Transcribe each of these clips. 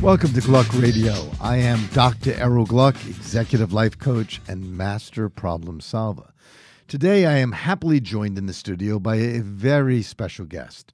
Welcome to Gluck Radio. I am Dr. Errol Gluck, executive life coach and master problem solver. Today, I am happily joined in the studio by a very special guest,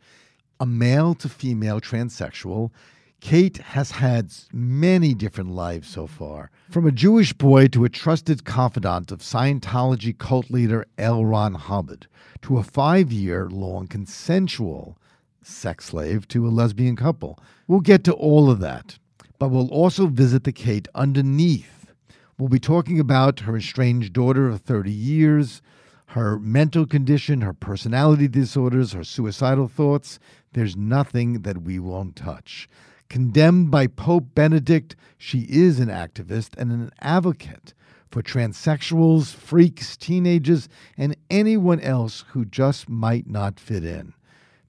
a male to female transsexual. Kate has had many different lives so far, from a Jewish boy to a trusted confidant of Scientology cult leader L. Ron Hubbard, to a 5-year-long consensual sex slave to a lesbian couple. We'll get to all of that, but we'll also visit the Kate underneath. We'll be talking about her estranged daughter of 30 years, her mental condition, her personality disorders, her suicidal thoughts. There's nothing that we won't touch. Condemned by Pope Benedict, she is an activist and an advocate for transsexuals, freaks, teenagers, and anyone else who just might not fit in.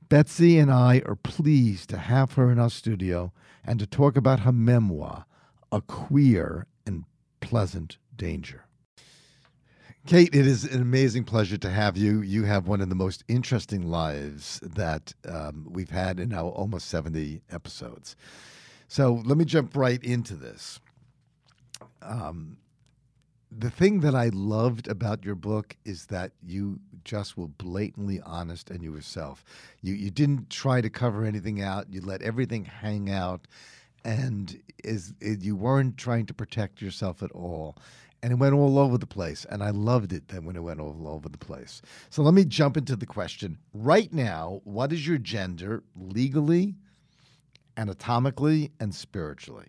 Betsy and I are pleased to have her in our studio and to talk about her memoir, A Queer and Pleasant Danger. Kate, it is an amazing pleasure to have you. You have one of the most interesting lives that we've had in our almost 70 episodes. So let me jump right into this. The thing that I loved about your book is that you just were blatantly honest and you yourself. You didn't try to cover anything out. You let everything hang out, and you weren't trying to protect yourself at all. And it went all over the place, and I loved it then when it went all over the place. So let me jump into the question. Right now, what is your gender legally, anatomically, and spiritually?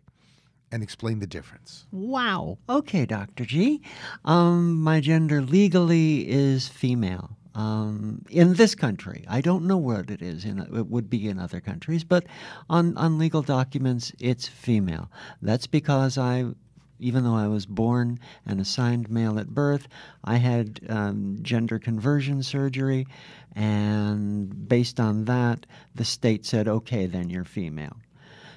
And explain the difference. Wow. Okay, Dr. G. My gender legally is female. In this country, I don't know what it is. It would be in other countries, but on legal documents, it's female. That's because even though I was born and assigned male at birth, I had gender conversion surgery, and based on that, the state said, okay, then you're female.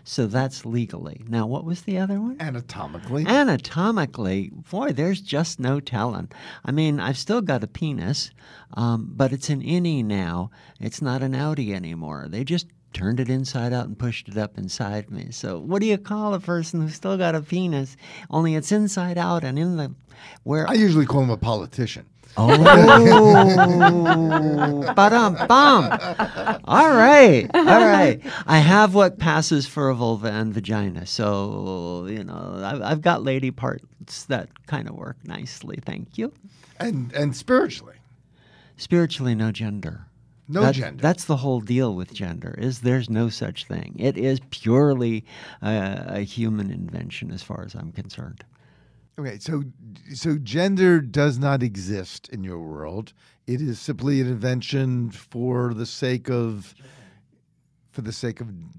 So that's legally. Now, what was the other one? Anatomically. Anatomically, boy, there's just no telling. I mean, I've still got a penis, but it's an innie now. It's not an outie anymore. They just turned it inside out and pushed it up inside me. So what do you call a person who's still got a penis, only it's inside out and in the... where? I usually call him a politician. Oh, ba-dum-bum. All right. I have what passes for a vulva and vagina. So, I've got lady parts that kind of work nicely. Thank you. And spiritually? Spiritually, no gender. No gender. That's the whole deal with gender, is there's no such thing. It is purely a human invention as far as I'm concerned. Okay, so gender does not exist in your world. It is simply an invention for the sake of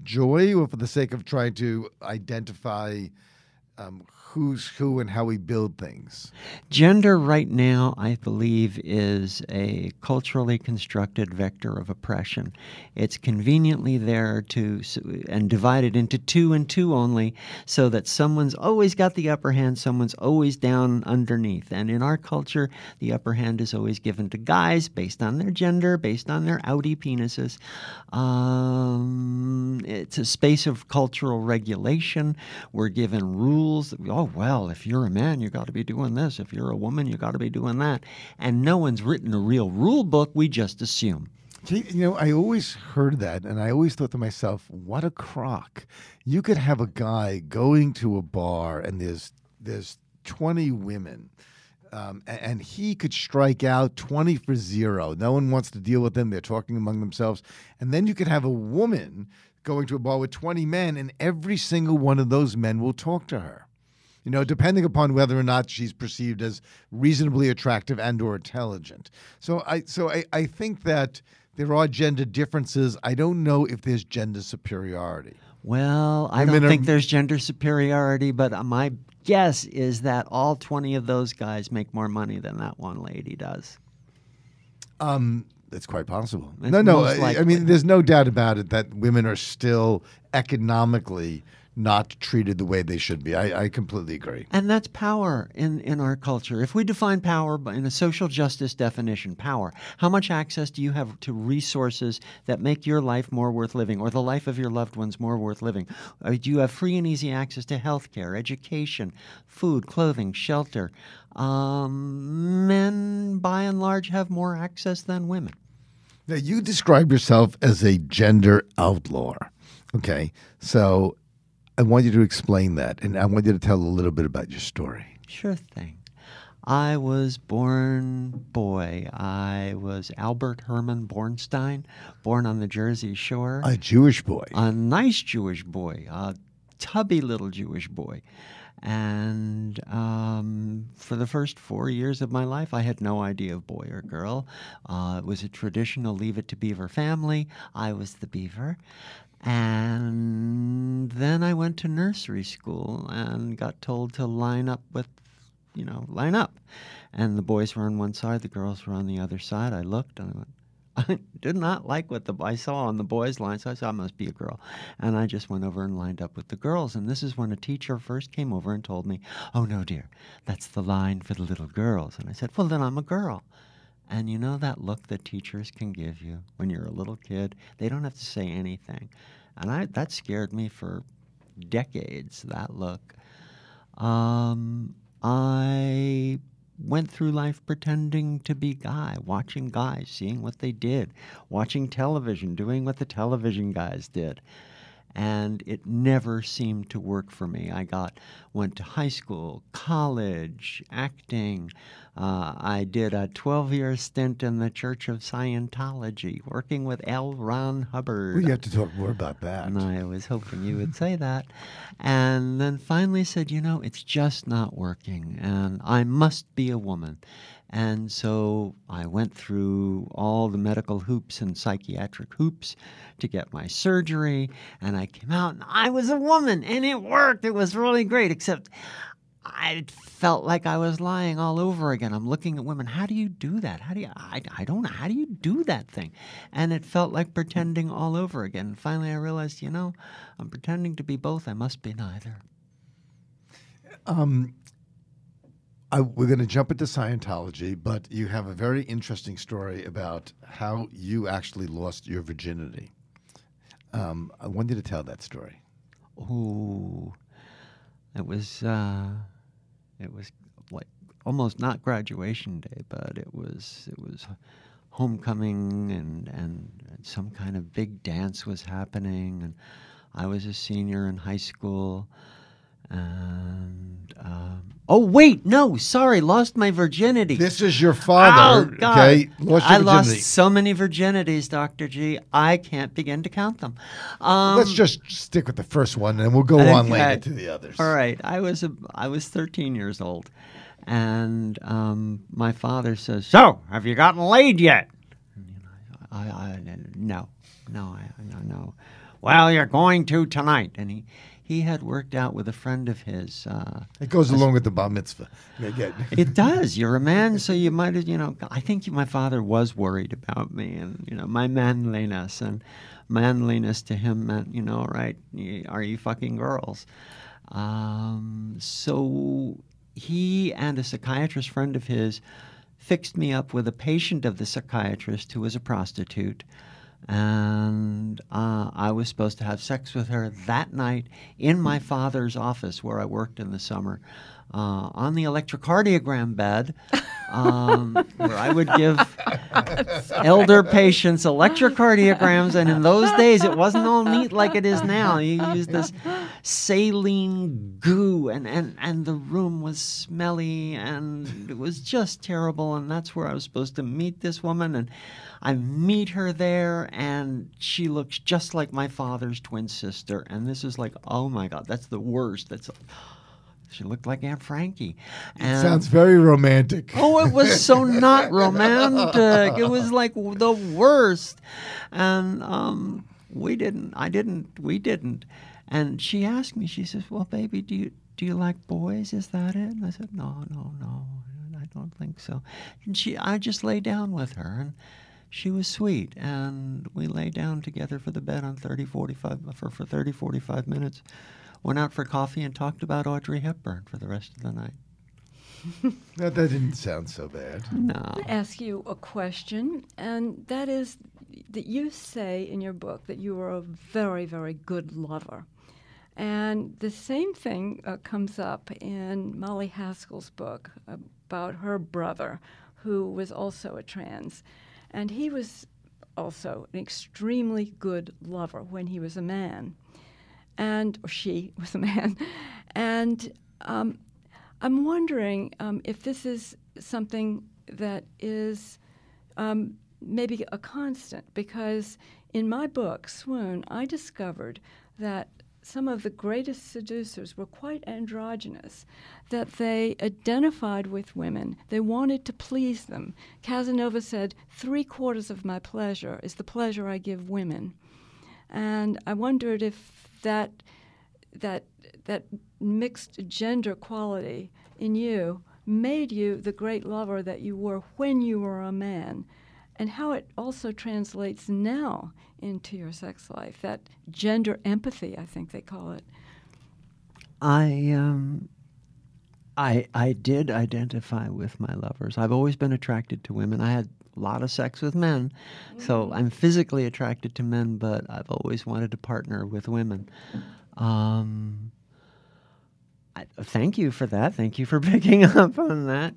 joy, or for the sake of trying to identify who's who and how we build things. Gender right now, I believe, is a culturally constructed vector of oppression. It's conveniently there and divided into two and two only, so that someone's always got the upper hand, someone's always down underneath. And in our culture, the upper hand is always given to guys based on their gender, based on their outie penises. It's a space of cultural regulation. We're given rules that if you're a man, you got to be doing this. If you're a woman, you got to be doing that. And no one's written a real rule book. We just assume. I always heard that, and I always thought to myself, what a crock. You could have a guy going to a bar, and there's 20 women, and he could strike out 20 for 0. No one wants to deal with them. They're talking among themselves. And then you could have a woman going to a bar with 20 men, and every single one of those men will talk to her. Depending upon whether or not she's perceived as reasonably attractive and or intelligent. So I think that there are gender differences. I don't know if there's gender superiority. Well, I don't think there's gender superiority, but my guess is that all 20 of those guys make more money than that one lady does. It's quite possible. No, I mean, there's no doubt about it that women are still economically not treated the way they should be. I completely agree. And that's power in our culture. If we define power in a social justice definition, power, how much access do you have to resources that make your life more worth living or the life of your loved ones more worth living? Do you have free and easy access to health care, education, food, clothing, shelter? Men, by and large, have more access than women. Now, you describe yourself as a gender outlaw. Okay, so I want you to explain that, and I want you to tell a little bit about your story. Sure thing. I was born boy. I was Albert Herman Bornstein, born on the Jersey Shore. A Jewish boy. A nice Jewish boy, a tubby little Jewish boy. And for the first 4 years of my life, I had no idea of boy or girl. It was a traditional Leave It to Beaver family. I was the beaver. And then I went to nursery school and got told to line up. And the boys were on one side, the girls were on the other side. I looked and I went, I did not like what I saw on the boys' line, so I said, I must be a girl. And I just went over and lined up with the girls. And this is when a teacher first came over and told me, oh, no, dear, that's the line for the little girls. And I said, well, then I'm a girl. And you know that look that teachers can give you when you're a little kid? They don't have to say anything. And that scared me for decades, that look. I went through life pretending to be guy, watching guys, seeing what they did, watching television, doing what the television guys did. And it never seemed to work for me. Went to high school, college, acting. I did a 12-year stint in the Church of Scientology, working with L. Ron Hubbard. We have to talk more about that. And I was hoping you would say that. And then finally said, it's just not working, and I must be a woman. And so I went through all the medical hoops and psychiatric hoops to get my surgery, and I came out and I was a woman, and it worked. It was really great, except I felt like I was lying all over again. I'm looking at women. How do you do that? I don't know. How do you do that thing? And it felt like pretending all over again. And finally I realized, I'm pretending to be both. I must be neither. We're going to jump into Scientology, but you have a very interesting story about how you actually lost your virginity. I want you to tell that story. Oh, it was like almost not graduation day, but it was homecoming, and some kind of big dance was happening, and I was a senior in high school. And oh wait, no, sorry, lost my virginity. This is your father. Oh, God. Okay, I lost so many virginities, Dr. G. I can't begin to count them. Let's just stick with the first one, and we'll go on later to the others. All right, I was 13 years old, and my father says, "So, have you gotten laid yet?" No. Well, you're going to tonight, and he had worked out with a friend of his. It goes along with the bar mitzvah. It does. You're a man, so you might have, I think my father was worried about me and, my manliness. And manliness to him meant, right, are you fucking girls? So he and a psychiatrist friend of his fixed me up with a patient of the psychiatrist who was a prostitute. And I was supposed to have sex with her that night in my father's office where I worked in the summer, on the electrocardiogram bed, where I would give elder patients electrocardiograms. And in those days, it wasn't all neat like it is now. You used this saline goo, and the room was smelly, and it was just terrible. And that's where I was supposed to meet this woman. And I meet her there, and she looks just like my father's twin sister. And this is like, oh my God, that's the worst. She looked like Aunt Frankie. And, it sounds very romantic. Oh, it was so not romantic. It was like the worst. And we didn't. And she asked me, she says, well, baby, do you like boys? Is that it? And I said, no, I don't think so. And I just lay down with her, and she was sweet, and we lay down together for the bed on 30, 45 minutes, went out for coffee and talked about Audrey Hepburn for the rest of the night. That didn't sound so bad. No. I want to ask you a question, and that is that you say in your book that you are a very, very good lover. And the same thing comes up in Molly Haskell's book about her brother, who was also a trans. And he was also an extremely good lover when he was a man, or she was a man. And I'm wondering if this is something that is maybe a constant, because in my book, Swoon, I discovered that some of the greatest seducers were quite androgynous, that they identified with women. They wanted to please them. Casanova said, 3/4 of my pleasure is the pleasure I give women. And I wondered if that mixed gender quality in you made you the great lover that you were when you were a man, and how it also translates now into your sex life, that gender empathy, I think they call it. I did identify with my lovers. I've always been attracted to women. I had a lot of sex with men, so I'm physically attracted to men, but I've always wanted to partner with women. Thank you for that. Thank you for picking up on that.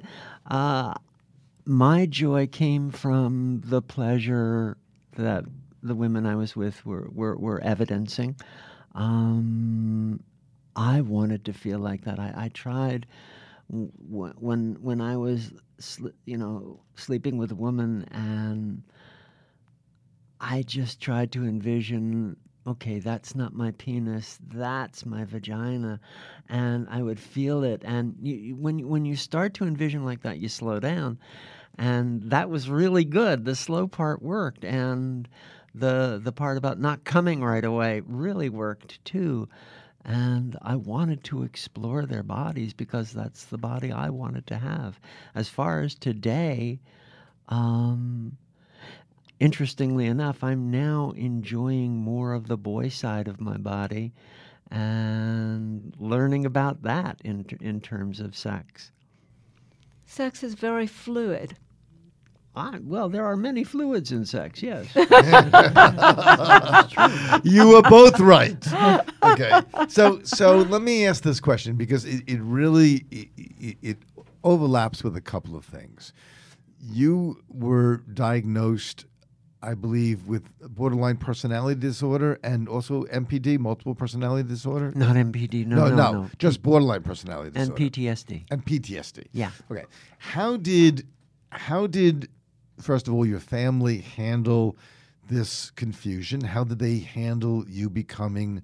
My joy came from the pleasure that the women I was with were evidencing. I wanted to feel like that. I tried when I was sleeping with a woman, and I just tried to envision, okay, that's not my penis, that's my vagina, and I would feel it. And when you start to envision like that, you slow down, and that was really good. The slow part worked, and the part about not coming right away really worked too. And I wanted to explore their bodies because that's the body I wanted to have. As far as today, interestingly enough, I'm now enjoying more of the boy side of my body and learning about that in terms of sex. Sex is very fluid. Well, there are many fluids in sex, yes. You were both right. Okay, so let me ask this question, because it really overlaps with a couple of things. You were diagnosed, I believe, with borderline personality disorder and also MPD, multiple personality disorder? Not MPD, no. Just borderline personality disorder. And PTSD. And PTSD. Yeah. Okay. How did, first of all, your family handle this confusion? How did they handle you becoming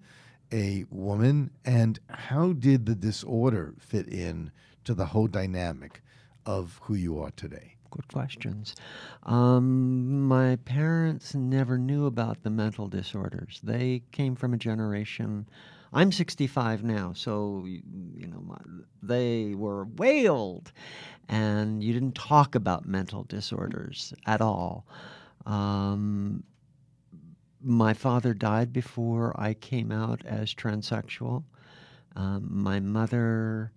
a woman? And how did the disorder fit in to the whole dynamic of who you are today? Good questions. My parents never knew about the mental disorders. They came from a generation. I'm 65 now, so they were way old, and you didn't talk about mental disorders at all. My father died before I came out as transsexual. My mother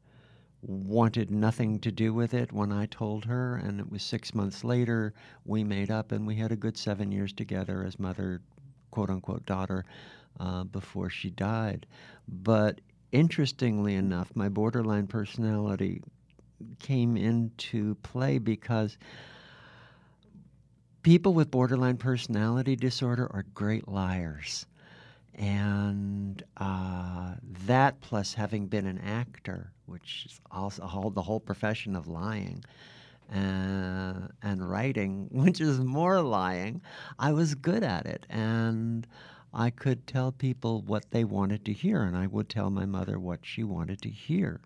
wanted nothing to do with it when I told her, and it was 6 months later we made up, and we had a good 7 years together as mother, quote-unquote, daughter, before she died. But interestingly enough, my borderline personality came into play because people with borderline personality disorder are great liars. And that, plus having been an actor, which is also the whole profession of lying, and writing, which is more lying, I was good at it. And I could tell people what they wanted to hear, and I would tell my mother what she wanted to hear.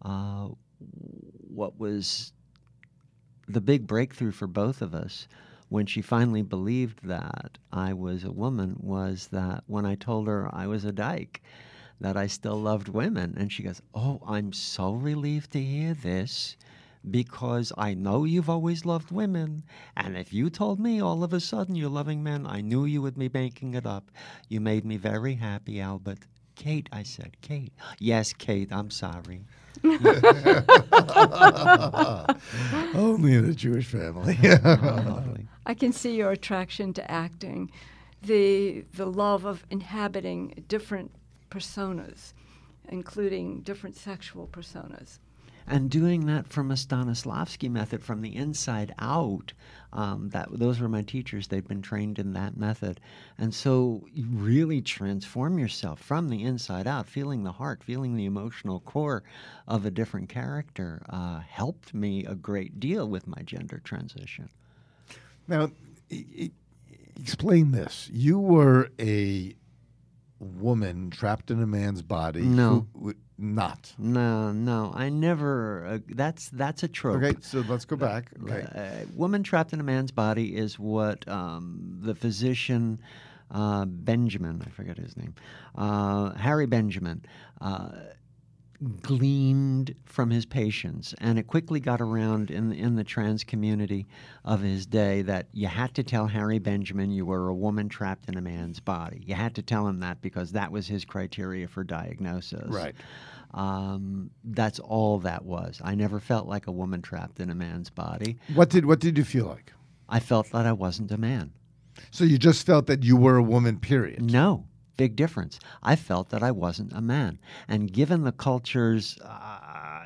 What was the big breakthrough for both of us when she finally believed that I was a woman was that when I told her I was a dyke, that I still loved women. And she goes, "Oh, I'm so relieved to hear this, because I know you've always loved women. And if you told me all of a sudden you're loving men, I knew you would be making it up. You made me very happy, Albert." Kate, I said. Kate. Yes, Kate, I'm sorry. Only in a Jewish family. Lovely. I can see your attraction to acting, the love of inhabiting different personas, including different sexual personas. And doing that from a Stanislavski method, from the inside out, those were my teachers. They'd been trained in that method. And so you really transform yourself from the inside out, feeling the heart, feeling the emotional core of a different character, helped me a great deal with my gender transition. Now, explain this. You were a woman trapped in a man's body. No. Not. No, I never. That's a trope. Okay, so let's go back. Okay. A woman trapped in a man's body is what the physician Benjamin, I forget his name, Harry Benjamin, gleaned from his patients, and it quickly got around in the trans community of his day that you had to tell Harry Benjamin you were a woman trapped in a man's body. You had to tell him that because that was his criteria for diagnosis. Right. That's all that was. I never felt like a woman trapped in a man's body. What did you feel like? I felt that I wasn't a man. So you just felt that you were a woman, period? No. Big difference. I felt that I wasn't a man. And given the culture's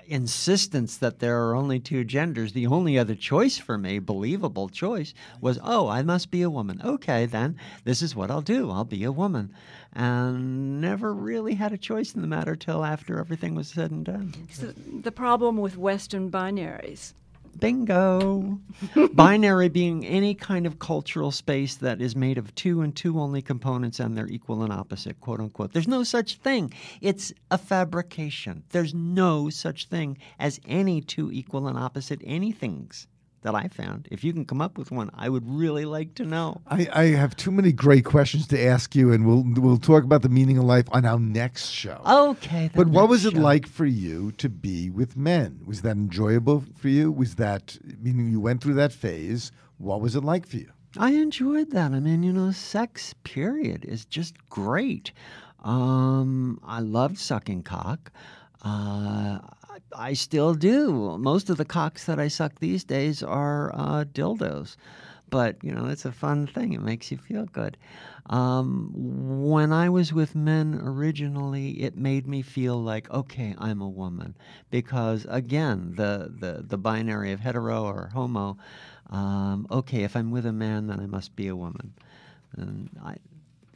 insistence that there are only two genders, the only other choice for me, believable choice, was, oh, I must be a woman. Okay, then this is what I'll do. I'll be a woman. And never really had a choice in the matter till after everything was said and done. So the problem with Western binaries. Bingo. Binary being any kind of cultural space that is made of two and two only components and they're equal and opposite, quote unquote. There's no such thing. It's a fabrication. There's no such thing as any two equal and opposite anythings that I found. If you can come up with one, I would really like to know. I have too many great questions to ask you, and we'll talk about the meaning of life on our next show. Okay. But what was it like for you to be with men? Was that enjoyable for you? Was that, meaning you went through that phase? What was it like for you? I enjoyed that. I mean, sex, period, is just great. I loved sucking cock. I still do. Most of the cocks that I suck these days are dildos. But, it's a fun thing. It makes you feel good. When I was with men originally, it made me feel like, okay, I'm a woman. Because, again, the binary of hetero or homo, okay, if I'm with a man, then I must be a woman. And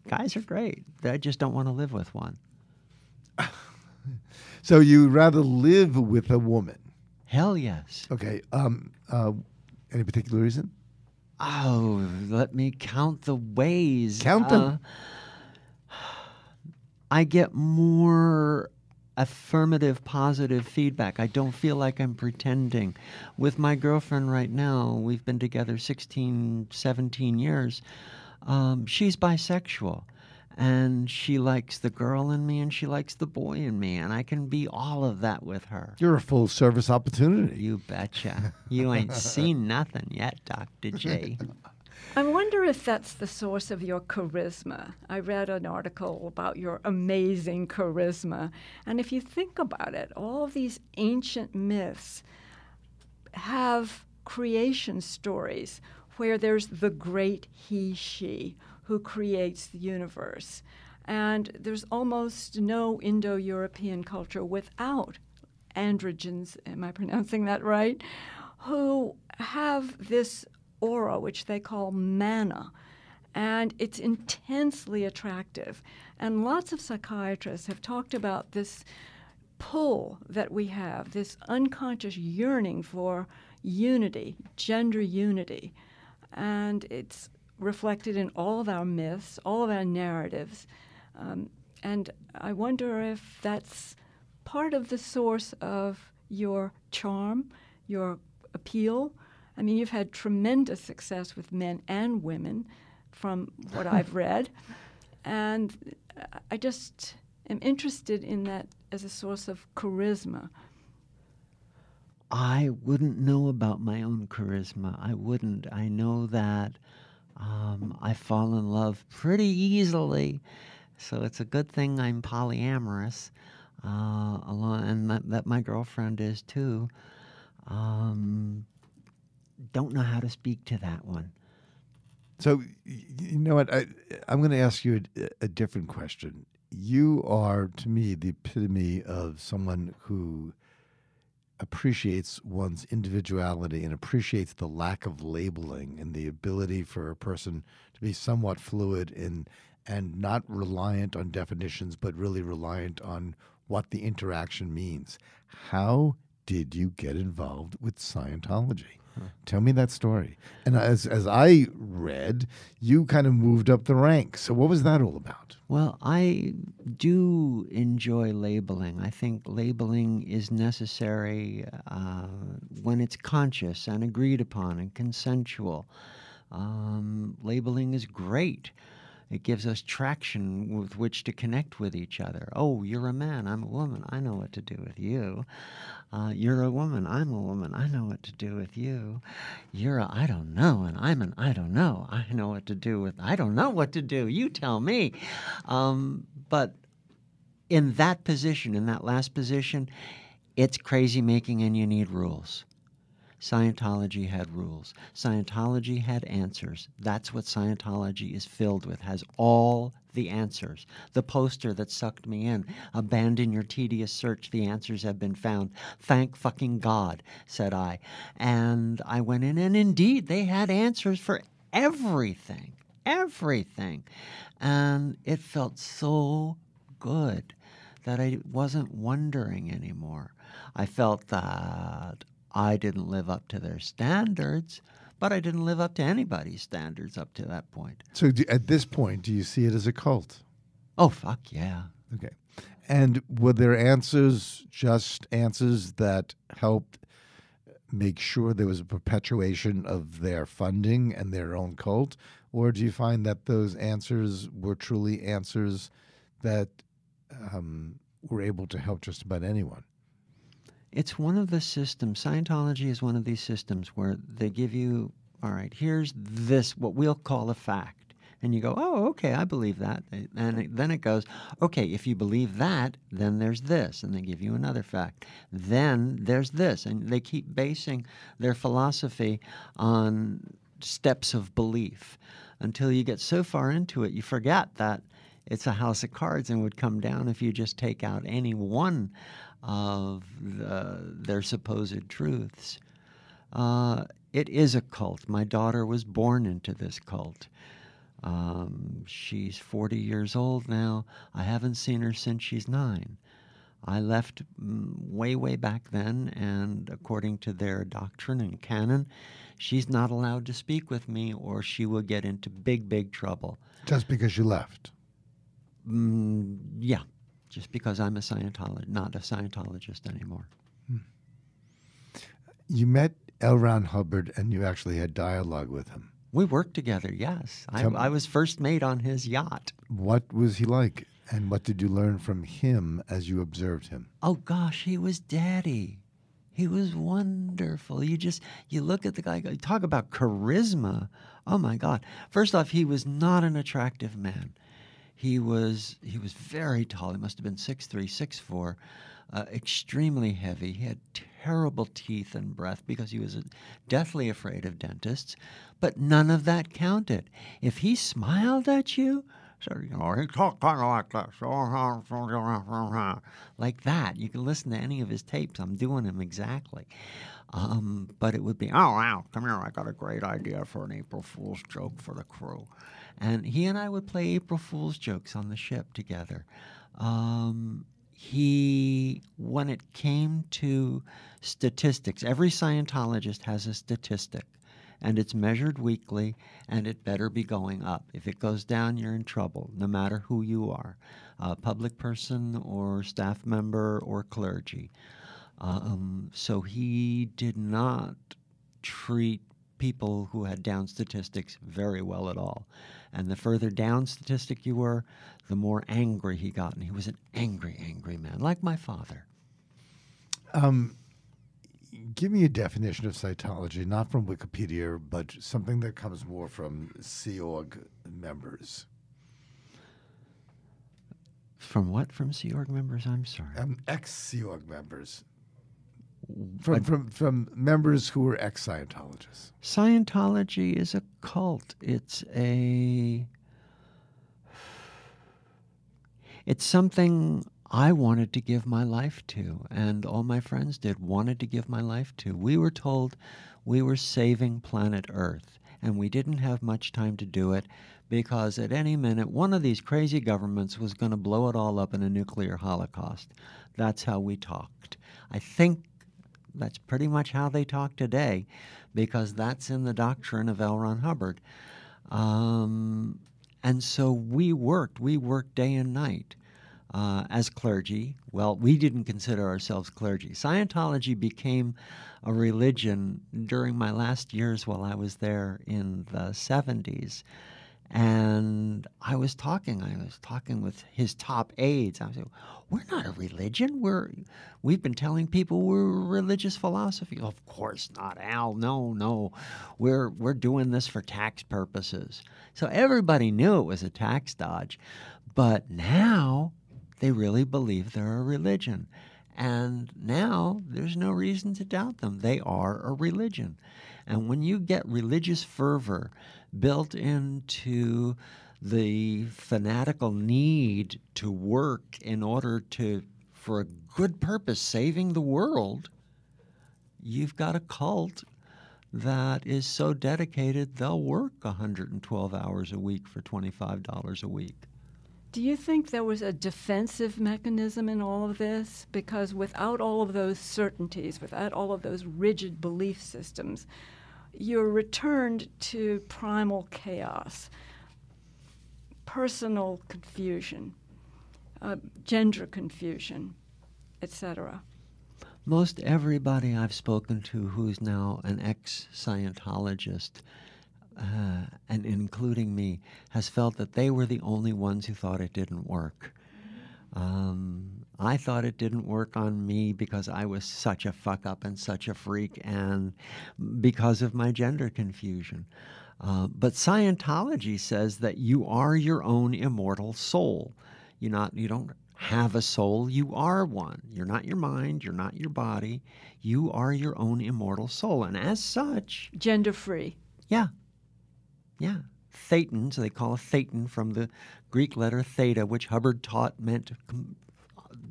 guys are great. I just don't want to live with one. So you rather live with a woman? Hell yes. Okay. Any particular reason? Oh, let me count the ways. Count them. I get more affirmative, positive feedback. I don't feel like I'm pretending. With my girlfriend right now, we've been together 16, 17 years. She's bisexual. And she likes the girl in me and she likes the boy in me. And I can be all of that with her. You're a full service opportunity. You betcha. You ain't seen nothing yet, Dr. J. I wonder if that's the source of your charisma. I read an article about your amazing charisma. And if you think about it, all of these ancient myths have creation stories where there's the great he, she, who creates the universe. And there's almost no Indo-European culture without androgens, am I pronouncing that right, who have this aura, which they call mana. And it's intensely attractive. And lots of psychiatrists have talked about this pull that we have, this unconscious yearning for unity, gender unity. And it's reflected in all of our myths, all of our narratives. And I wonder if that's part of the source of your charm, your appeal. I mean, you've had tremendous success with men and women from what I've read. And I just am interested in that as a source of charisma. I wouldn't know about my own charisma. I wouldn't. I know that I fall in love pretty easily. So it's a good thing I'm polyamorous, and that my girlfriend is too. Don't know how to speak to that one. So, you know what? I'm going to ask you a different question. You are, to me, the epitome of someone who appreciates one's individuality and appreciates the lack of labeling and the ability for a person to be somewhat fluid and not reliant on definitions, but really reliant on what the interaction means. How did you get involved with Scientology? Tell me that story. And as I read, you kind of moved up the ranks. So what was that all about? Well, I do enjoy labeling. I think labeling is necessary when it's conscious and agreed upon and consensual. Labeling is great. It gives us traction with which to connect with each other. Oh, you're a man, I'm a woman, I know what to do with you. You're a woman, I'm a woman, I know what to do with you. You're a I don't know, and I'm an I don't know. I know what to do with I don't know what to do. You tell me. But in that position, in that last position, it's crazy making and you need rules. Scientology had rules. Scientology had answers. That's what Scientology is filled with, has all the answers. The poster that sucked me in, abandon your tedious search, the answers have been found. Thank fucking God, said I. And I went in, and indeed, they had answers for everything. Everything. And it felt so good that I wasn't wondering anymore. I felt that I didn't live up to their standards, but I didn't live up to anybody's standards up to that point. So at this point, do you see it as a cult? Oh, fuck yeah. Okay. And were there answers, just answers that helped make sure there was a perpetuation of their funding and their own cult? Or do you find that those answers were truly answers that were able to help just about anyone? It's one of the systems. Scientology is one of these systems where they give you, all right, here's this, what we'll call a fact. And you go, oh, okay, I believe that. And then it goes, okay, if you believe that, then there's this. And they give you another fact. Then there's this. And they keep basing their philosophy on steps of belief until you get so far into it, you forget that it's a house of cards and would come down if you just take out any one of their supposed truths. It is a cult. My daughter was born into this cult. She's 40 years old now. I haven't seen her since she's 9. I left way, way back then, and according to their doctrine and canon, she's not allowed to speak with me or she will get into big, big trouble. Just because you left? Yeah. Just because I'm not a Scientologist anymore. You met L. Ron Hubbard, and you actually had dialogue with him. We worked together, yes. I was first mate on his yacht. What was he like, and what did you learn from him as you observed him? Oh, gosh, he was daddy. He was wonderful. You look at the guy, talk about charisma. Oh, my God. First off, he was not an attractive man. He was very tall. He must have been 6'3", 6'4", extremely heavy. He had terrible teeth and breath because he was deathly afraid of dentists. But none of that counted. If he smiled at you, so, he talked kind of like that. Like that. You can listen to any of his tapes. I'm doing him exactly. But it would be, oh, wow, come here. I got a great idea for an April Fool's joke for the crew. And he and I would play April Fool's jokes on the ship together. When it came to statistics, every Scientologist has a statistic, and it's measured weekly, and it better be going up. If it goes down, you're in trouble, no matter who you are, a public person or staff member or clergy. So he did not treat people who had down statistics very well at all. And the further down statistic you were, the more angry he got. And he was an angry, angry man, like my father. Give me a definition of Scientology, not from Wikipedia, but something that comes more from Sea Org members. From what? From Sea Org members? I'm sorry. Ex-Sea Org members. From members who were ex-Scientologists. Scientology is a cult. It's something I wanted to give my life to, and all my friends wanted to give my life to. We were told we were saving planet Earth, and we didn't have much time to do it because at any minute one of these crazy governments was going to blow it all up in a nuclear holocaust. That's how we talked. I think that's pretty much how they talk today, because that's in the doctrine of L. Ron Hubbard. And so we worked day and night as clergy. Well, we didn't consider ourselves clergy. Scientology became a religion during my last years while I was there in the 70s. And I was talking with his top aides. I was like, we're not a religion. We've been telling people we're a religious philosophy. Of course not, Al. No. We're doing this for tax purposes. So everybody knew it was a tax dodge. But now they really believe they're a religion. And now there's no reason to doubt them. They are a religion. And when you get religious fervor built into the fanatical need to work in order for a good purpose, saving the world, you've got a cult that is so dedicated they'll work 112 hours a week for $25 a week. Do you think there was a defensive mechanism in all of this? Because without all of those certainties, without all of those rigid belief systems, you're returned to primal chaos, personal confusion, gender confusion, etc. Most everybody I've spoken to who's now an ex-Scientologist, and including me, has felt that they were the only ones who thought it didn't work. I thought it didn't work on me because I was such a fuck-up and such a freak, and because of my gender confusion. But Scientology says that you are your own immortal soul. You don't have a soul, you are one. You're not your mind, you're not your body. You are your own immortal soul, and as such... Gender-free. Yeah. Thetan, so they call it Thetan from the Greek letter theta, which Hubbard taught meant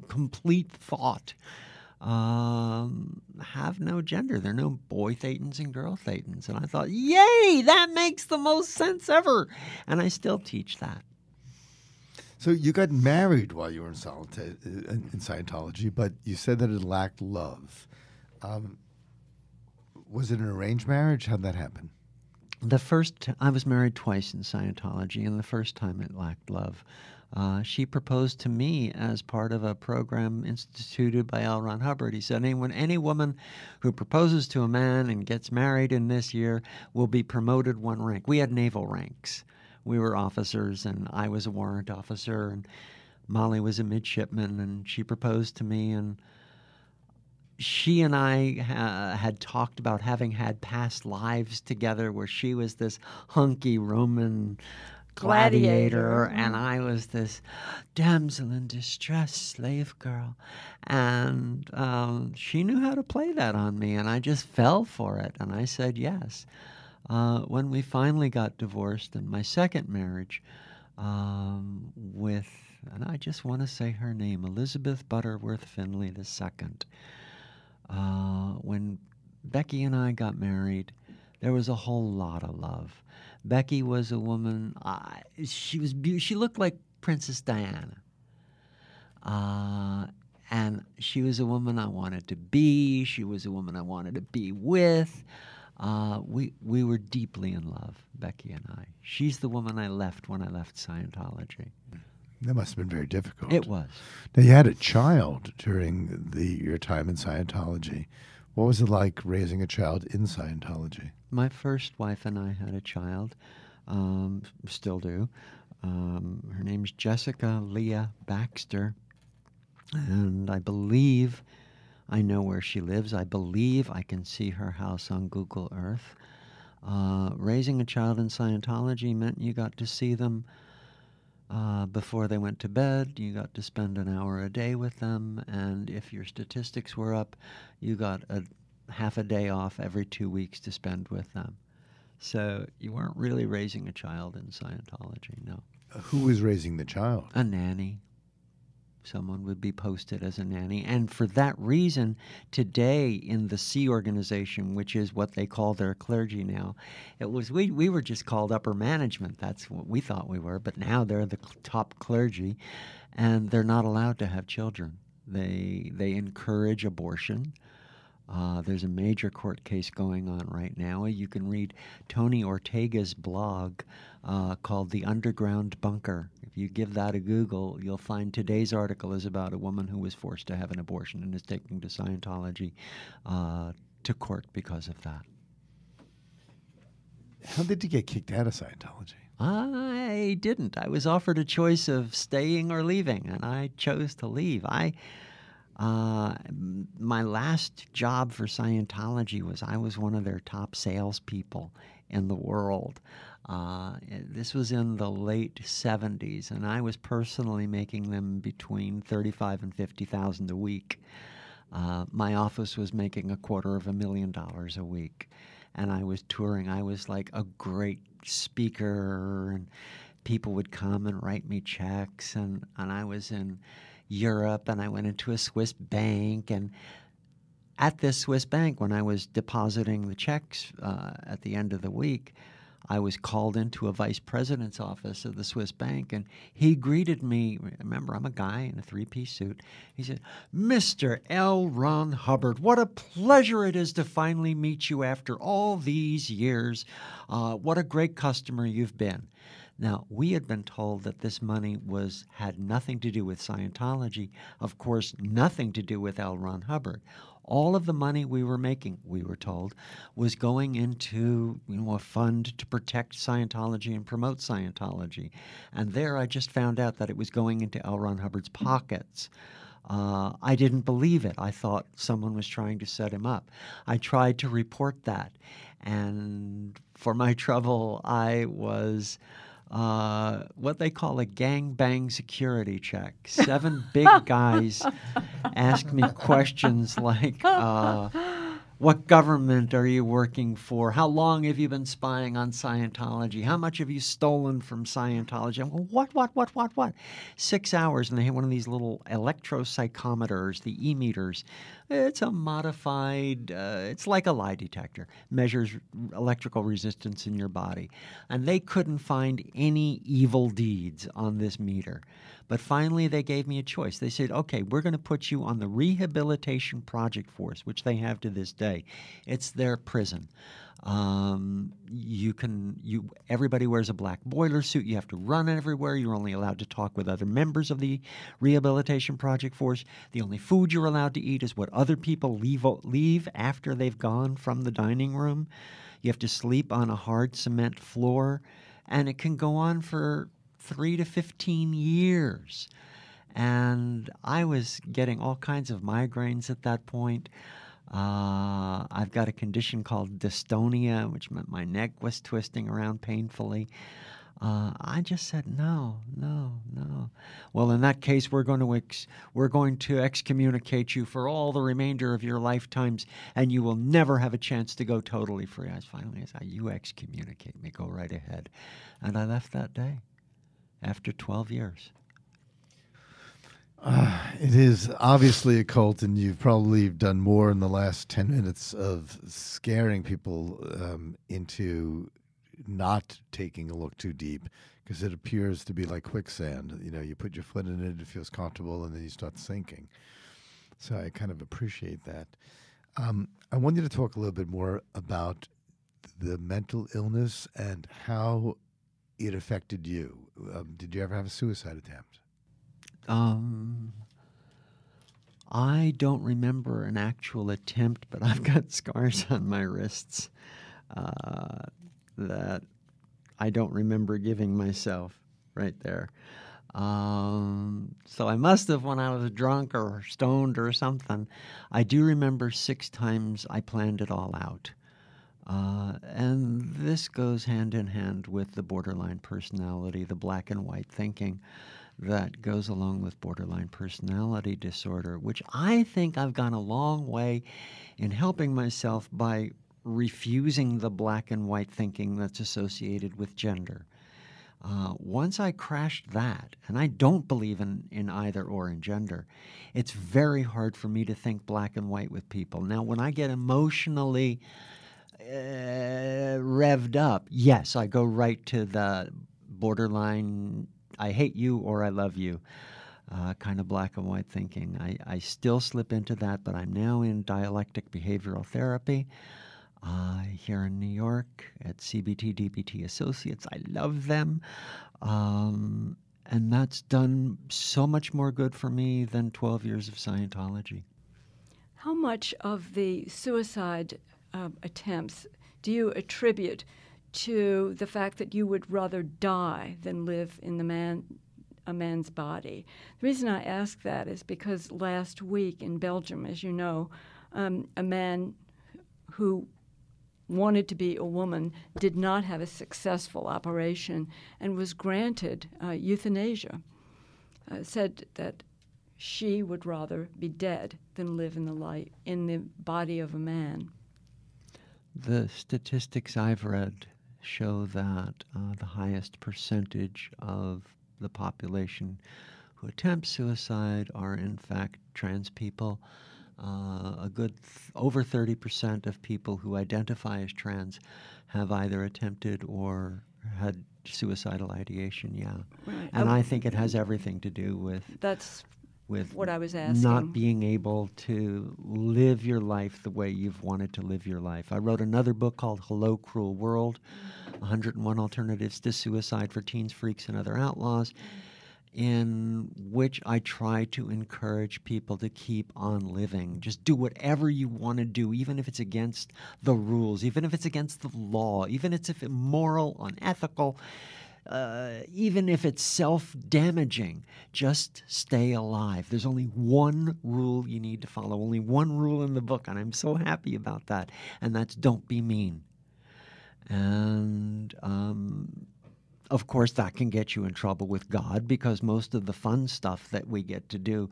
complete thought. Have no gender. There are no boy Thetans and girl Thetans. And I thought, yay, that makes the most sense ever. And I still teach that. So you got married while you were in Scientology, but you said that it lacked love. Was it an arranged marriage? How'd that happen? I was married twice in Scientology, and the first time it lacked love. She proposed to me as part of a program instituted by L. Ron Hubbard. He said, any woman who proposes to a man and gets married in this year will be promoted one rank. We had naval ranks. We were officers, and I was a warrant officer, and Molly was a midshipman, and she proposed to me, and she and I had talked about having had past lives together where she was this hunky Roman gladiator and I was this damsel in distress slave girl. And she knew how to play that on me, and I just fell for it, and I said yes. When we finally got divorced in my second marriage and I just want to say her name, Elizabeth Butterworth Finley II. When Becky and I got married, there was a whole lot of love. Becky was a woman, she was she looked like Princess Diana. And she was a woman I wanted to be. She was a woman I wanted to be with. We were deeply in love, Becky and I. She's the woman I left when I left Scientology. That must have been very difficult. It was. Now, you had a child during your time in Scientology. What was it like raising a child in Scientology? My first wife and I had a child, still do. Her name's Jessica Leah Baxter, and I believe I know where she lives. I believe I can see her house on Google Earth. Raising a child in Scientology meant you got to see them Before they went to bed, you got to spend an hour a day with them, and if your statistics were up, you got a half a day off every 2 weeks to spend with them. So you weren't really raising a child in Scientology, no. Who was raising the child? A nanny. Someone would be posted as a nanny. And for that reason, today in the C organization, which is what they call their clergy now, we were just called upper management. That's what we thought we were. But now they're the top clergy, and they're not allowed to have children. They encourage abortion. There's a major court case going on right now. You can read Tony Ortega's blog called The Underground Bunker. If you give that a Google, you'll find today's article is about a woman who was forced to have an abortion and is taken to Scientology to court because of that. How did you get kicked out of Scientology? I didn't. I was offered a choice of staying or leaving, and I chose to leave. My last job for Scientology was I was one of their top salespeople in the world. This was in the late 70s, and I was personally making them between $35,000 and $50,000 a week. My office was making $250,000 a week, and I was touring. I was like a great speaker, and people would come and write me checks, and I was in Europe, and I went into a Swiss bank, and at this Swiss bank, when I was depositing the checks at the end of the week, I was called into a vice president's office of the Swiss bank, and he greeted me. Remember, I'm a guy in a three-piece suit. He said, "Mr. L. Ron Hubbard, what a pleasure it is to finally meet you after all these years. What a great customer you've been." Now, we had been told that this money had nothing to do with Scientology, of course, nothing to do with L. Ron Hubbard. All of the money we were making, we were told, was going into a fund to protect Scientology and promote Scientology. And there I just found out that it was going into L. Ron Hubbard's pockets. I didn't believe it. I thought someone was trying to set him up. I tried to report that. And for my trouble, I was what they call a gangbang security check. 7 big guys asked me questions like, what government are you working for? How long have you been spying on Scientology? How much have you stolen from Scientology? I'm going, what? 6 hours, and they had one of these little electropsychometers, the e-meters. It's a modified, it's like a lie detector, measures electrical resistance in your body. And they couldn't find any evil deeds on this meter. But finally, they gave me a choice. They said, okay, we're going to put you on the Rehabilitation Project Force, which they have to this day. It's their prison. Everybody wears a black boiler suit. You have to run everywhere. You're only allowed to talk with other members of the Rehabilitation Project Force. The only food you're allowed to eat is what other people leave after they've gone from the dining room. You have to sleep on a hard cement floor, and it can go on for 3 to 15 years. And I was getting all kinds of migraines at that point. I've got a condition called dystonia, which meant my neck was twisting around painfully. I just said, no. Well, in that case, we're going to excommunicate you for all the remainder of your lifetimes, and you will never have a chance to go totally free. I finally said, you excommunicate me, go right ahead. And I left that day after 12 years. It is obviously a cult, and you've probably done more in the last 10 minutes of scaring people into not taking a look too deep, because it appears to be like quicksand. You put your foot in it, it feels comfortable, and then you start sinking. So I kind of appreciate that. I want you to talk a little bit more about the mental illness and how it affected you. Did you ever have a suicide attempt? I don't remember an actual attempt, but I've got scars on my wrists that I don't remember giving myself right there. So I must have when I was drunk or stoned or something. I do remember 6 times I planned it all out. And this goes hand in hand with the borderline personality, the black and white thinking that goes along with borderline personality disorder, which I think I've gone a long way in helping myself by refusing the black and white thinking that's associated with gender. Once I crashed that, and I don't believe in either or in gender, it's very hard for me to think black and white with people. Now, when I get emotionally revved up, yes, I go right to the borderline, I hate you or I love you, kind of black and white thinking. I still slip into that, but I'm now in dialectic behavioral therapy here in New York at CBT DBT Associates. I love them. And that's done so much more good for me than 12 years of Scientology. How much of the suicide attempts do you attribute to the fact that you would rather die than live in a man's body? The reason I ask that is because last week in Belgium, as you know, a man who wanted to be a woman did not have a successful operation and was granted euthanasia, said that she would rather be dead than live in the body of a man. The statistics I've read show that the highest percentage of the population who attempt suicide are in fact trans people. A good over 30% of people who identify as trans have either attempted or had suicidal ideation, yeah. Right. And I think it has everything to do with what I was asking. Not being able to live your life the way you've wanted to live your life. I wrote another book called Hello, Cruel World, 101 Alternatives to Suicide for Teens, Freaks, and Other Outlaws, in which I try to encourage people to keep on living. Just do whatever you want to do, even if it's against the rules, even if it's against the law, even if it's immoral, unethical, even if it's self-damaging. Just stay alive. There's only one rule you need to follow, only one rule in the book, and I'm so happy about that, and that's don't be mean. And of course, that can get you in trouble with God because most of the fun stuff that we get to do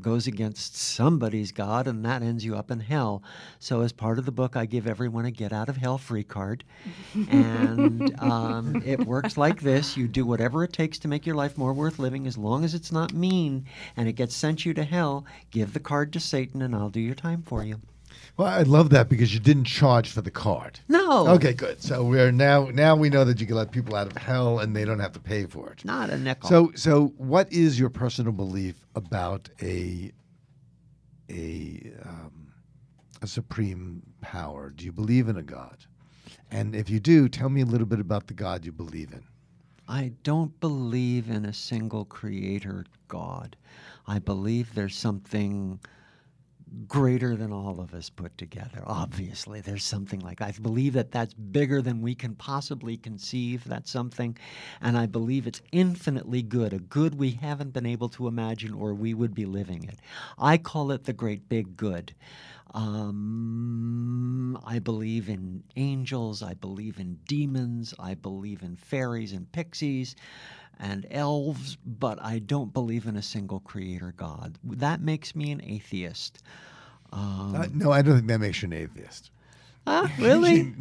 goes against somebody's God, and that ends you up in hell. So as part of the book, I give everyone a get-out-of-hell-free card. And it works like this. You do whatever it takes to make your life more worth living as long as it's not mean and it gets sent you to hell. Give the card to Satan, and I'll do your time for you. Well, I love that because you didn't charge for the card. No. Okay, good. So we're now we know that you can let people out of hell and they don't have to pay for it. Not a nickel. So what is your personal belief about a supreme power? Do you believe in a God? And if you do, tell me a little bit about the God you believe in. I don't believe in a single creator God. I believe there's something greater than all of us put together. Obviously, there's something like I believe that that's bigger than we can possibly conceive. That's something, and I believe it's infinitely good, a good we haven't been able to imagine, or we would be living it. I call it the great big good. I believe in angels. I believe in demons. I believe in fairies and pixies and elves, but I don't believe in a single creator God. That makes me an atheist. No, I don't think that makes you an atheist. Really?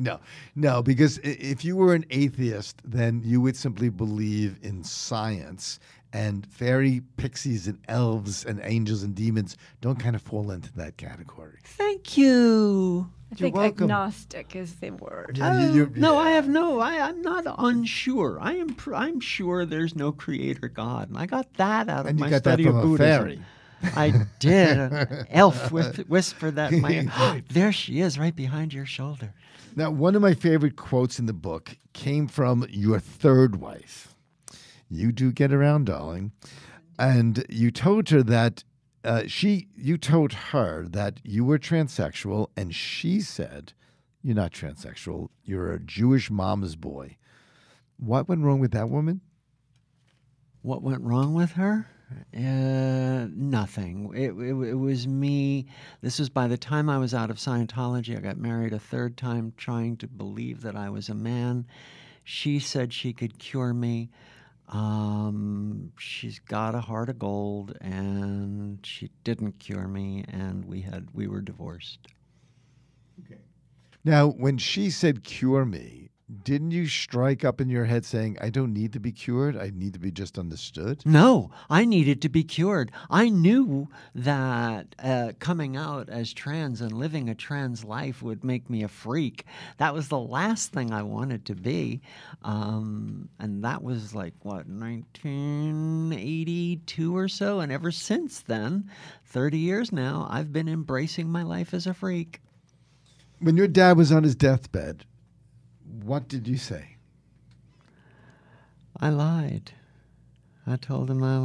No, because if you were an atheist, then you would simply believe in science, and fairy, pixies, and elves, and angels and demons don't kind of fall into that category. Thank you. I think welcome. agnostic is the word. Yeah, I'm not unsure. I'm sure there's no creator God, and I got that out of my study of Buddhism. Fairy. I did. An elf whispered that in my ear. There she is, right behind your shoulder. Now, one of my favorite quotes in the book came from your third wife. You do get around, darling. And you told her that you told her that you were transsexual, and she said, "You're not transsexual. You're a Jewish mama's boy." What went wrong with that woman? What went wrong with her? Nothing. It was me. This was by the time I was out of Scientology. I got married a third time trying to believe that I was a man. She said she could cure me. She's got a heart of gold, and she didn't cure me, and we were divorced. Okay. Now, when she said cure me, didn't you strike up in your head saying, I don't need to be cured, I need to be just understood? No, I needed to be cured. I knew that coming out as trans and living a trans life would make me a freak. That was the last thing I wanted to be. And that was like, what, 1982 or so? And ever since then, 30 years now, I've been embracing my life as a freak. When your dad was on his deathbed, what did you say? I lied. I told him I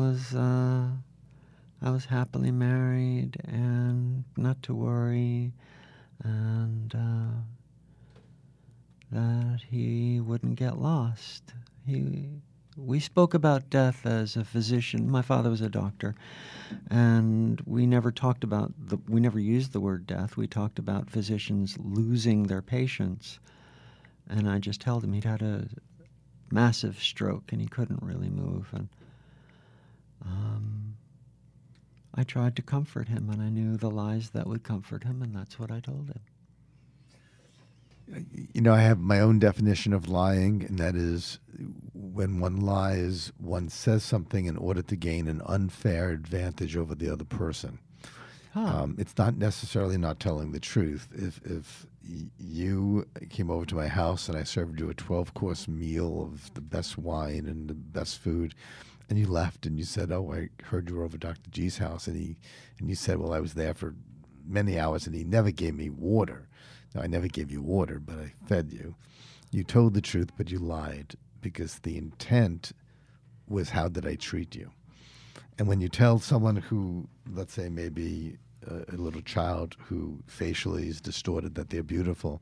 was happily married and not to worry, and that he wouldn't get lost. We spoke about death as a physician. My father was a doctor, and we never used the word death. We talked about physicians losing their patients. And I just told him he'd had a massive stroke and he couldn't really move. And I tried to comfort him, and I knew the lies that would comfort him, and that's what I told him. You know, I have my own definition of lying, and that is when one lies, one says something in order to gain an unfair advantage over the other person. It's not necessarily not telling the truth. If you came over to my house and I served you a 12-course meal of the best wine and the best food, and you left and you said, "Oh, I heard you were over Dr. G's house," and you said, "Well, I was there for many hours and he never gave me water." Now, I never gave you water, but I fed you. You told the truth, but you lied because the intent was, how did I treat you? And when you tell someone who, let's say maybe a little child who facially is distorted that they're beautiful,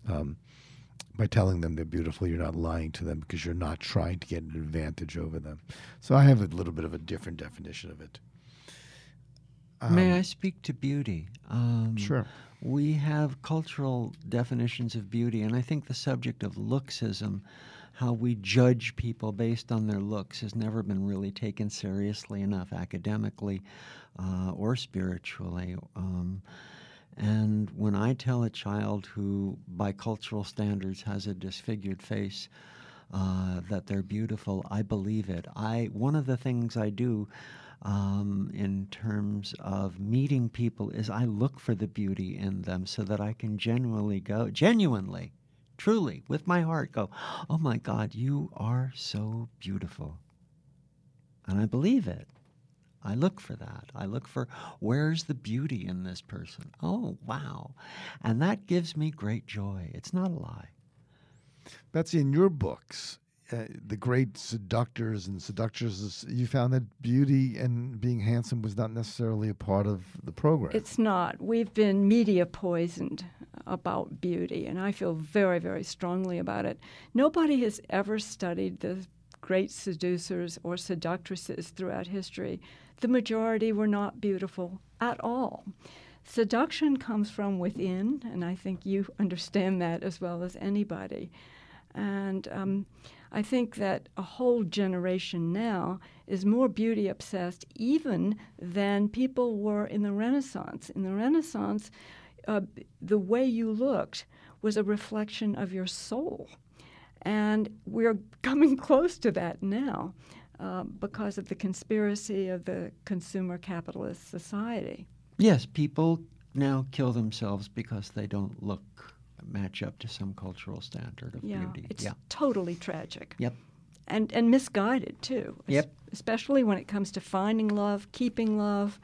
by telling them they're beautiful, you're not lying to them because you're not trying to get an advantage over them. So I have a little bit of a different definition of it. May I speak to beauty? Sure. We have cultural definitions of beauty, and I think the subject of looksism, how we judge people based on their looks, has never been really taken seriously enough academically or spiritually. And when I tell a child who, by cultural standards, has a disfigured face, that they're beautiful, I believe it. One of the things I do in terms of meeting people is I look for the beauty in them so that I can genuinely, truly, with my heart go, "Oh my God, you are so beautiful." And I believe it. I look for that. I look for, where's the beauty in this person? Oh, wow. And that gives me great joy. It's not a lie. Betsy, in your books, the great seductors and seductresses, you found that beauty and being handsome was not necessarily a part of the program. It's not. We've been media poisoned about beauty, and I feel very, very strongly about it. Nobody has ever studied the great seducers or seductresses throughout history. The majority were not beautiful at all. Seduction comes from within, and I think you understand that as well as anybody. And I think that a whole generation now is more beauty obsessed even than people were in the Renaissance. In the Renaissance, the way you looked was a reflection of your soul. And we're coming close to that now because of the conspiracy of the consumer capitalist society. Yes, people now kill themselves because they don't match up to some cultural standard of beauty. It's totally tragic. Yep. And misguided, too. Yep. Especially when it comes to finding love, keeping love,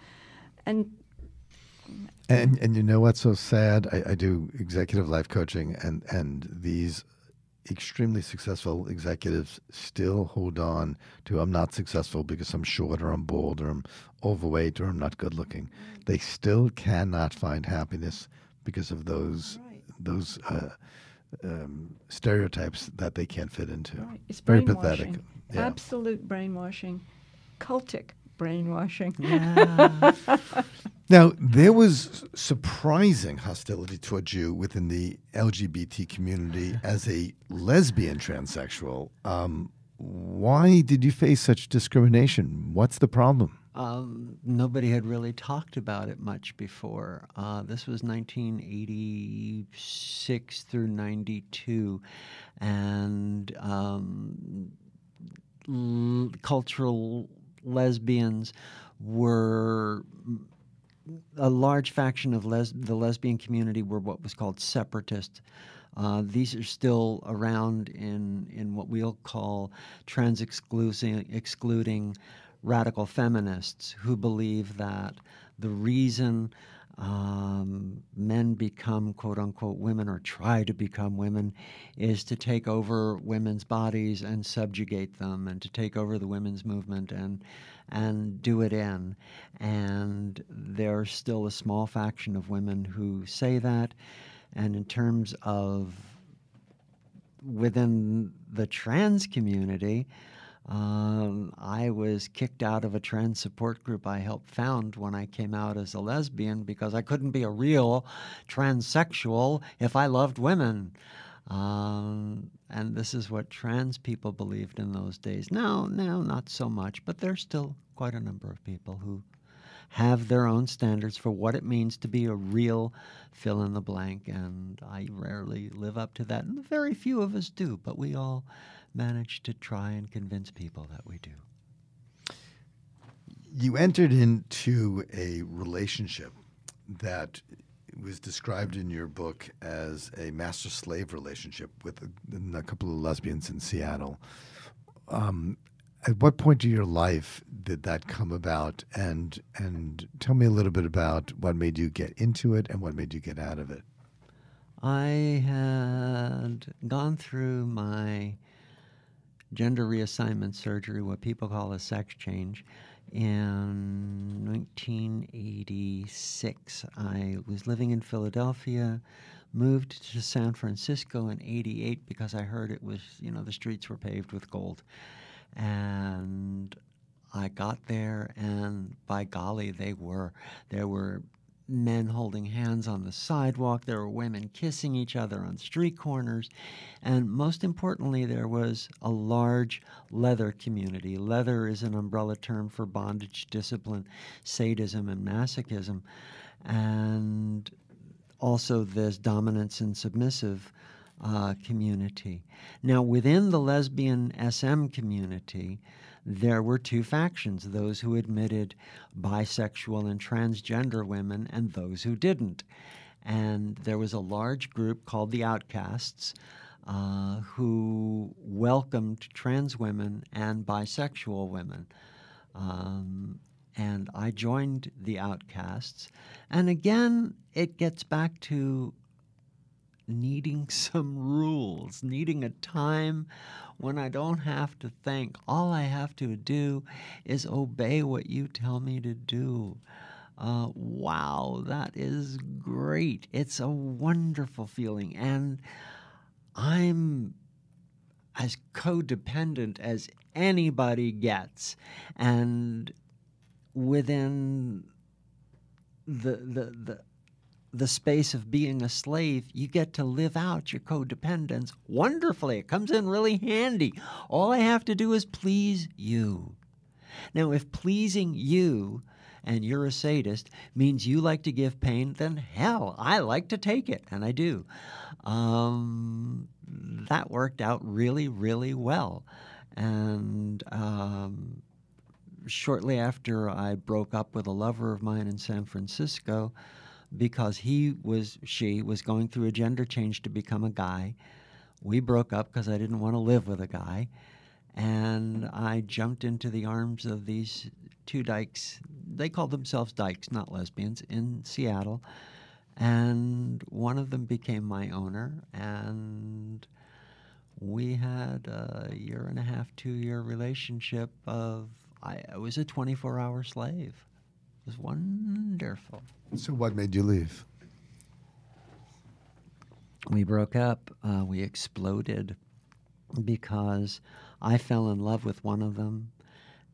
and you know what's so sad? I do executive life coaching, and these extremely successful executives still hold on to, I'm not successful because I'm short or I'm bald or I'm overweight or I'm not good looking. They still cannot find happiness because of those stereotypes that they can't fit into. Right. It's very brainwashing. pathetic. Yeah. Absolute brainwashing, cultic brainwashing. Yeah. Now, there was surprising hostility towards you within the LGBT community as a lesbian transsexual. Why did you face such discrimination? What's the problem? Nobody had really talked about it much before. This was 1986 through 92, and cultural lesbians were a large faction of the lesbian community were what was called separatists. These are still around in what we'll call excluding radical feminists who believe that the reason men become quote-unquote women or try to become women is to take over women's bodies and subjugate them and to take over the women's movement and do it in. And there's still a small faction of women who say that. And in terms of within the trans community, I was kicked out of a trans support group I helped found when I came out as a lesbian because I couldn't be a real transsexual if I loved women. And this is what trans people believed in those days. Now not so much, but there's still quite a number of people who have their own standards for what it means to be a real fill-in-the-blank, and I rarely live up to that, and very few of us do, but we all manage to try and convince people that we do. You entered into a relationship that was described in your book as a master-slave relationship with a couple of lesbians in Seattle. At what point in your life did that come about? And tell me a little bit about what made you get into it and what made you get out of it. I had gone through my gender reassignment surgery, what people call a sex change, in 1986. I was living in Philadelphia, moved to San Francisco in 88 because I heard it was, the streets were paved with gold. And I got there, and by golly, there were men holding hands on the sidewalk. There were women kissing each other on street corners. And most importantly, there was a large leather community. Leather is an umbrella term for bondage, discipline, sadism, and masochism. And also this dominance and submissive community. Now, within the lesbian SM community, there were two factions, those who admitted bisexual and transgender women and those who didn't. And there was a large group called the Outcasts who welcomed trans women and bisexual women. And I joined the Outcasts. And again, it gets back to needing some rules, needing a time when I don't have to think. All I have to do is obey what you tell me to do. Wow, that is great. It's a wonderful feeling. And I'm as codependent as anybody gets. And within the space of being a slave, you get to live out your codependence wonderfully. It comes in really handy. All I have to do is please you. Now, if pleasing you, and you're a sadist, means you like to give pain, then hell, I like to take it, and I do. That worked out really, really well. And shortly after I broke up with a lover of mine in San Francisco, because she was going through a gender change to become a guy. We broke up because I didn't want to live with a guy. And I jumped into the arms of these two dykes. They called themselves dykes, not lesbians, in Seattle. And one of them became my owner. And we had a 1.5, 2-year relationship of, I was a 24-hour slave. It was wonderful. So what made you leave? We broke up. We exploded because I fell in love with one of them,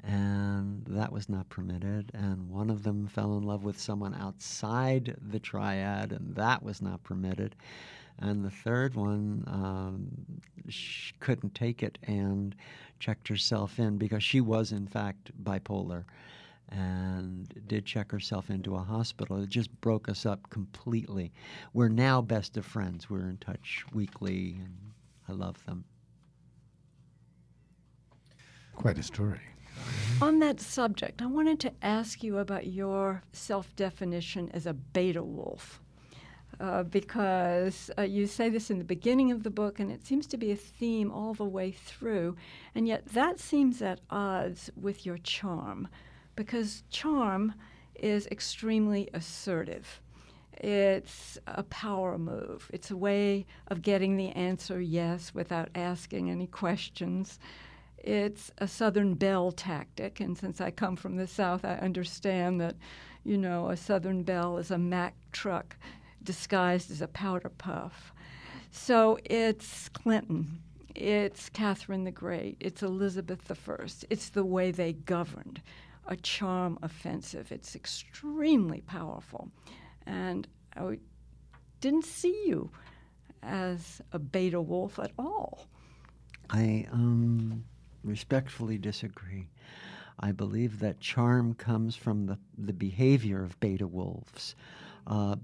and that was not permitted. And one of them fell in love with someone outside the triad, and that was not permitted. And the third one she couldn't take it and checked herself in because she was, in fact, bipolar, and did check herself into a hospital. It just broke us up completely. We're now best of friends. We're in touch weekly, and I love them. Quite a story. On that subject, I wanted to ask you about your self-definition as a beta wolf. Because you say this in the beginning of the book, and it seems to be a theme all the way through, and yet that seems at odds with your charm, because charm is extremely assertive. It's a power move. It's a way of getting the answer yes without asking any questions. It's a Southern belle tactic, and since I come from the South, I understand that, you know, a Southern belle is a Mack truck disguised as a powder puff. So it's Clinton, it's Catherine the Great, it's Elizabeth I. It's the way they governed, a charm offensive. It's extremely powerful. And I didn't see you as a beta wolf at all. I respectfully disagree. I believe that charm comes from the behavior of beta wolves.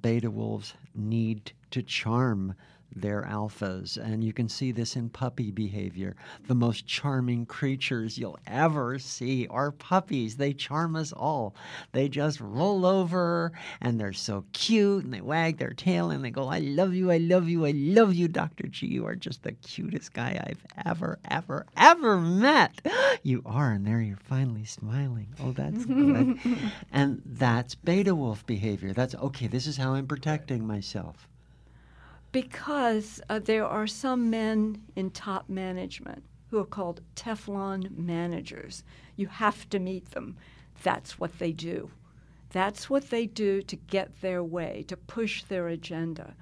Beta wolves need to charm their alphas, and you can see this in puppy behavior. The most charming creatures you'll ever see are puppies. They charm us all. They just roll over, and they're so cute, and they wag their tail, and they go, I love you, I love you, I love you, Dr. G. You are just the cutest guy I've ever met. You are, and there you're finally smiling. Oh, that's good. And that's beta wolf behavior. That's, okay, this is how I'm protecting myself. Because there are some men in top management who are called Teflon managers. You have to meet them. That's what they do. That's what they do to get their way, to push their agenda.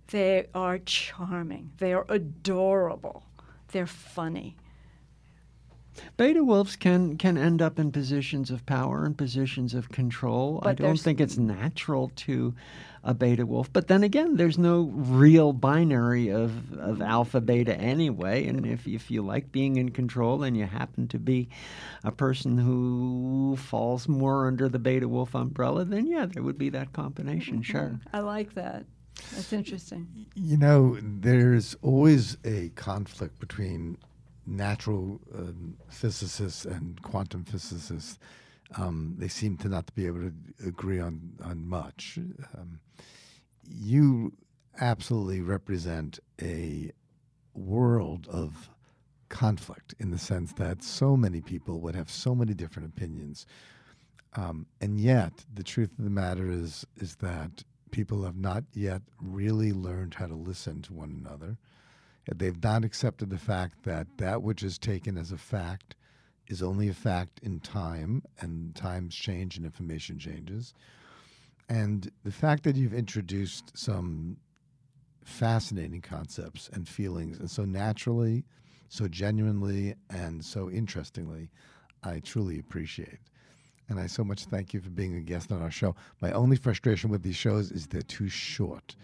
They are charming. They are adorable. They're funny. Beta wolves can end up in positions of power and positions of control. But I don't think it's natural to a beta wolf. But then again, there's no real binary of alpha beta anyway. And if you like being in control and you happen to be a person who falls more under the beta wolf umbrella, then yeah, there would be that combination, sure. I like that. That's interesting. You know, there's always a conflict between natural physicists and quantum physicists. They seem to not be able to agree on much. You absolutely represent a world of conflict in the sense that so many people would have so many different opinions. And yet, the truth of the matter is that people have not yet really learned how to listen to one another. They've not accepted the fact that that which is taken as a fact is only a fact in time, and times change and information changes. And the fact that you've introduced some fascinating concepts and feelings, and so naturally, so genuinely, and so interestingly, I truly appreciate. And I so much thank you for being a guest on our show. My only frustration with these shows is they're too short.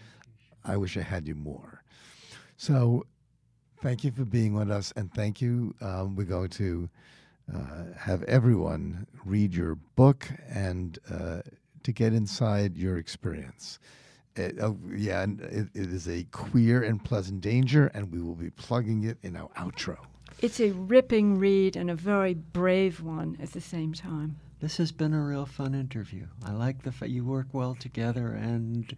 I wish I had you more. So thank you for being with us, and thank you. We're going to have everyone read your book and to get inside your experience. It is a queer and pleasant danger, and we will be plugging it in our outro. It's a ripping read and a very brave one at the same time. This has been a real fun interview. I like the fact you work well together, and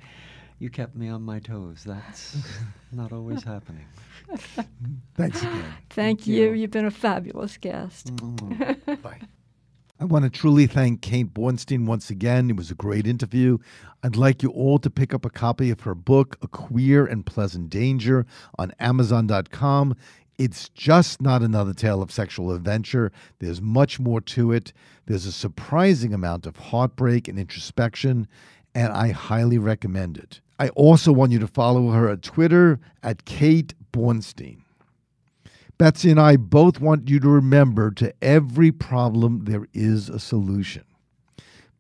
you kept me on my toes. That's not always happening. Thanks again. Thank you. You've been a fabulous guest. Bye. I want to truly thank Kate Bornstein once again. It was a great interview. I'd like you all to pick up a copy of her book, A Queer and Pleasant Danger, on Amazon.com. It's just not another tale of sexual adventure. There's much more to it. There's a surprising amount of heartbreak and introspection, and I highly recommend it. I also want you to follow her at Twitter at Kate Bornstein. Betsy and I both want you to remember, to every problem there is a solution.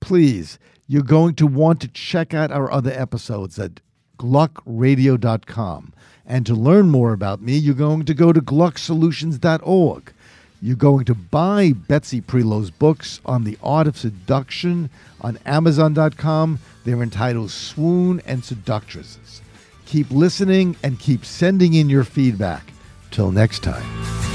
Please, you're going to want to check out our other episodes at gluckradio.com. And to learn more about me, you're going to go to glucksolutions.org. You're going to buy Betsy Preloh's books on the art of seduction on Amazon.com. They're entitled Swoon and Seductresses. Keep listening and keep sending in your feedback. Till next time.